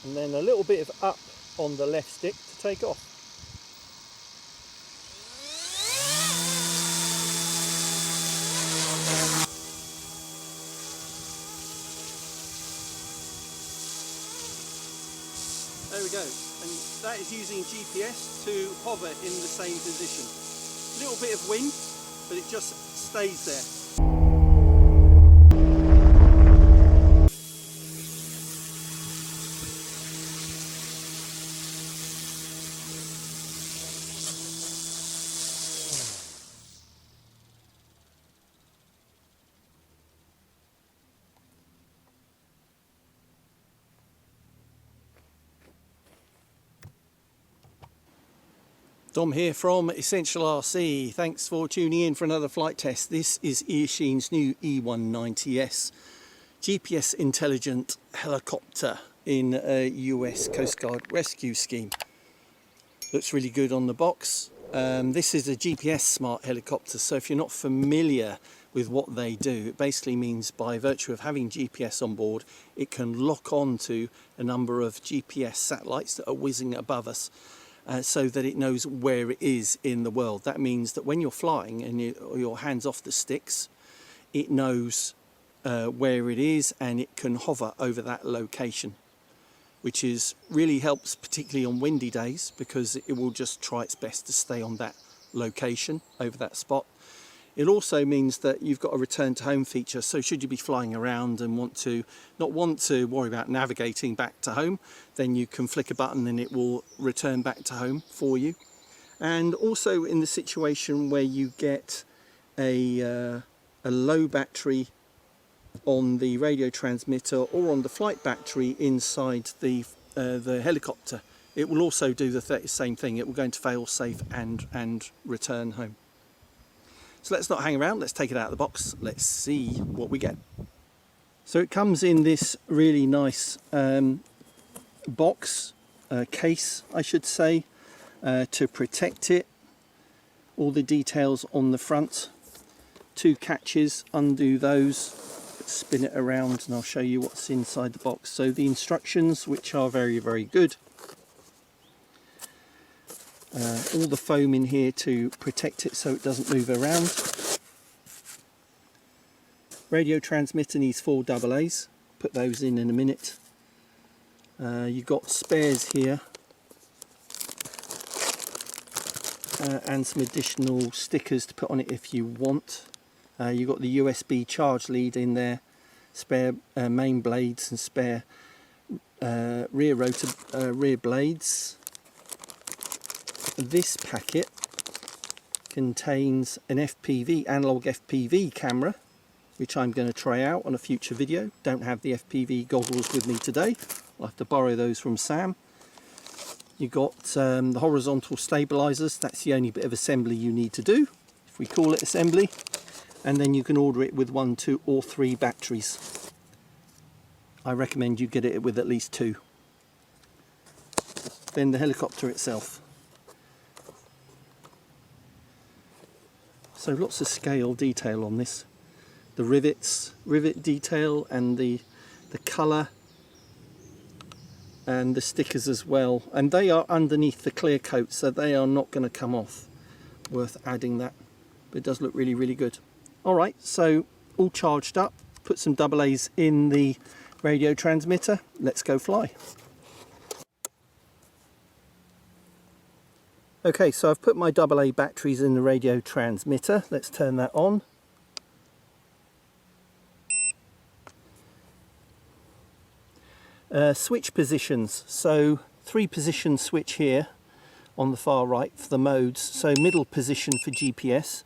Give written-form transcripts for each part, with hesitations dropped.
and then a little bit of up on the left stick to take off. There we go, and that is using GPS to hover in the same position. A little bit of wind, but it just stays there. Dom here from Essential RC. Thanks for tuning in for another flight test. This is Eachine's new E190S GPS intelligent helicopter in a US Coast Guard rescue scheme. Looks really good on the box. This is a GPS smart helicopter, so if you're not familiar with what they do, it basically means by virtue of having GPS on board, it can lock on to a number of GPS satellites that are whizzing above us. So that it knows where it is in the world. That means that when you're flying and your hands off the sticks, it knows where it is and it can hover over that location, which really helps particularly on windy days, because it will just try its best to stay on that location over that spot. It also means that you've got a return to home feature, so should you be flying around and not want to worry about navigating back to home, then you can flick a button and it will return back to home for you. And also in the situation where you get a low battery on the radio transmitter or on the flight battery inside the helicopter, it will also do the same thing. It will go into fail safe and return home. So let's not hang around, let's take it out of the box, let's see what we get. So it comes in this really nice box, case I should say, to protect it. All the details on the front, 2 catches, undo those, spin it around and I'll show you what's inside the box. So the instructions, which are very, very good. All the foam in here to protect it so it doesn't move around. Radio transmitter needs 4 AA's, put those in a minute. You've got spares here and some additional stickers to put on it if you want. You've got the USB charge lead in there, spare main blades and spare rear blades. This packet contains an analog FPV camera, which I'm going to try out on a future video. Don't have the FPV goggles with me today. I'll have to borrow those from Sam. You've got the horizontal stabilizers. That's the only bit of assembly you need to do, if we call it assembly. And then you can order it with 1, 2 or 3 batteries. I recommend you get it with at least 2. Then the helicopter itself. So lots of scale detail on this. The rivet detail and the colour and the stickers as well. And they are underneath the clear coat, so they are not going to come off. Worth adding that. But it does look really, really good. Alright, so all charged up. Put some AA's in the radio transmitter. Let's go fly. Okay, so I've put my AA batteries in the radio transmitter. Let's turn that on. Switch positions. So 3 position switch here on the far right for the modes. So middle position for GPS,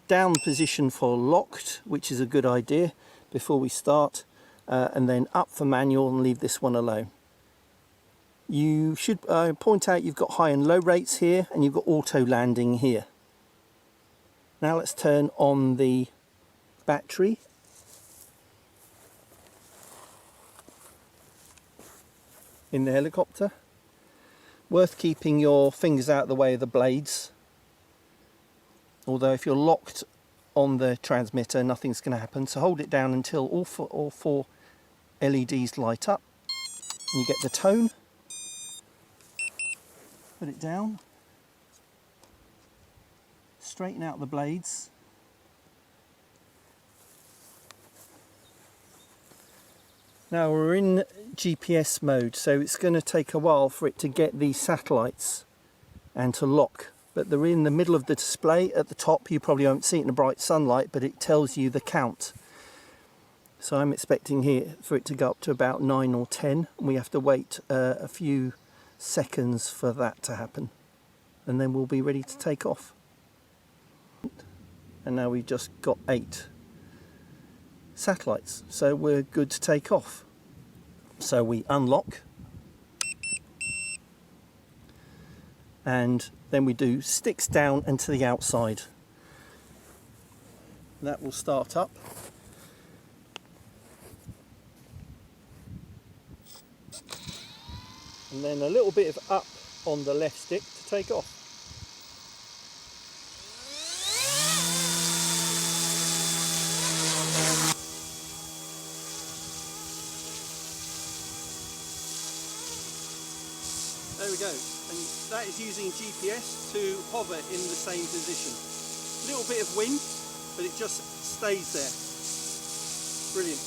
down position for locked, which is a good idea before we start, and then up for manual and leave this one alone. You should point out you've got high and low rates here, and you've got auto landing here. Now let's turn on the battery. In the helicopter. Worth keeping your fingers out of the way of the blades. Although if you're locked on the transmitter, nothing's going to happen. So hold it down until all four LEDs light up. And you get the tone, put it down, straighten out the blades. Now we're in GPS mode, so it's going to take a while for it to get these satellites and to lock. But they're in the middle of the display at the top. You probably won't see it in the bright sunlight, but it tells you the count. So I'm expecting here for it to go up to about 9 or 10. We have to wait a few seconds for that to happen, and then we'll be ready to take off. And now we've just got 8 satellites, so we're good to take off. So we unlock, and then we do sticks down and to the outside. That will start up. And then a little bit of up on the left stick to take off. There we go, and that is using GPS to hover in the same position. A little bit of wind, but it just stays there. Brilliant.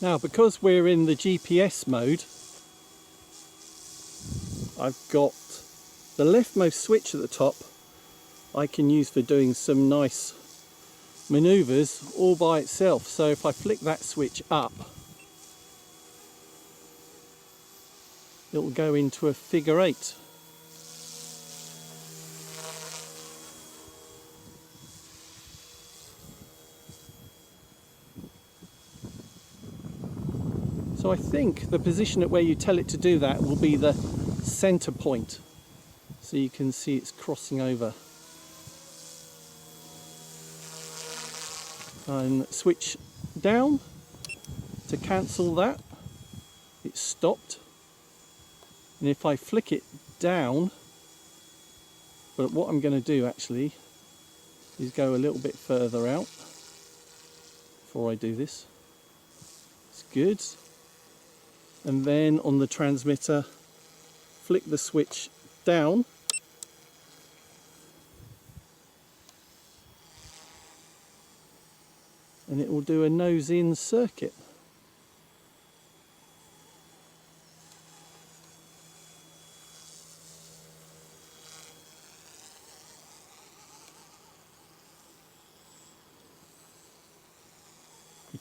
Now, because we're in the GPS mode, I've got the leftmost switch at the top I can use for doing some nice maneuvers all by itself. So if I flick that switch up, it will go into a figure 8. So I think the position at where you tell it to do that will be the center point. So you can see it's crossing over. And switch down to cancel that. It's stopped. And if I flick it down, but what I'm going to do actually is go a little bit further out before I do this. It's good. And then on the transmitter, flick the switch down. And it will do a nose-in circuit.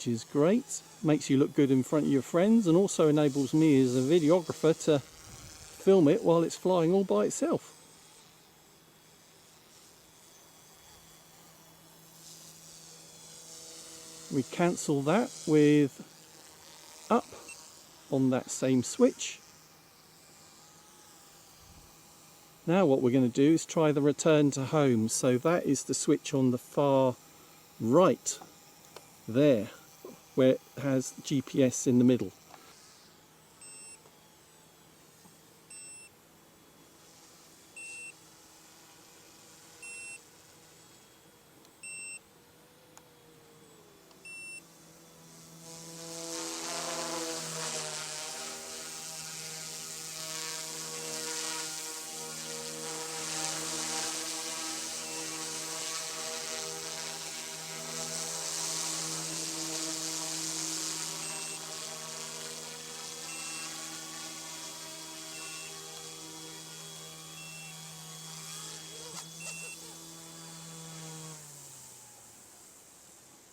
which is great. Makes you look good in front of your friends, and also enables me as a videographer to film it while it's flying all by itself. We cancel that with up on that same switch. Now what we're going to do is try the return to home. So that is the switch on the far right there, where it has GPS in the middle.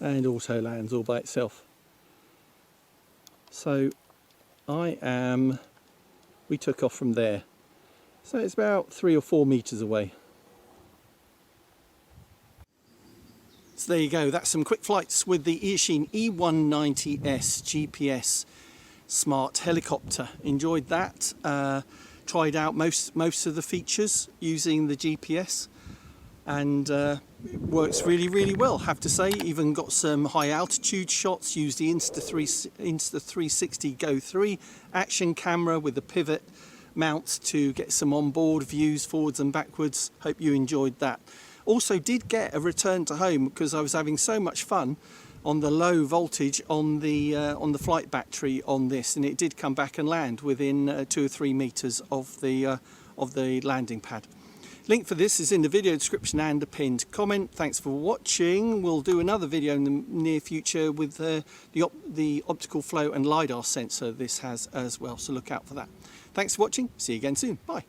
And also lands all by itself. So we took off from there. So it's about 3 or 4 meters away. So there you go, that's some quick flights with the Eachine E190S GPS smart helicopter. Enjoyed that. Tried out most of the features using the GPS, and it works really well, have to say. Even got some high altitude shots, used the Insta360 Go 3 action camera with the pivot mount to get some onboard views forwards and backwards. Hope you enjoyed that. Also did get a return to home because I was having so much fun on the low voltage on the flight battery on this, and it did come back and land within 2 or 3 meters of the landing pad. Link for this is in the video description and a pinned comment. Thanks for watching. We'll do another video in the near future with the optical flow and LIDAR sensor this has as well, so look out for that. Thanks for watching. See you again soon. Bye.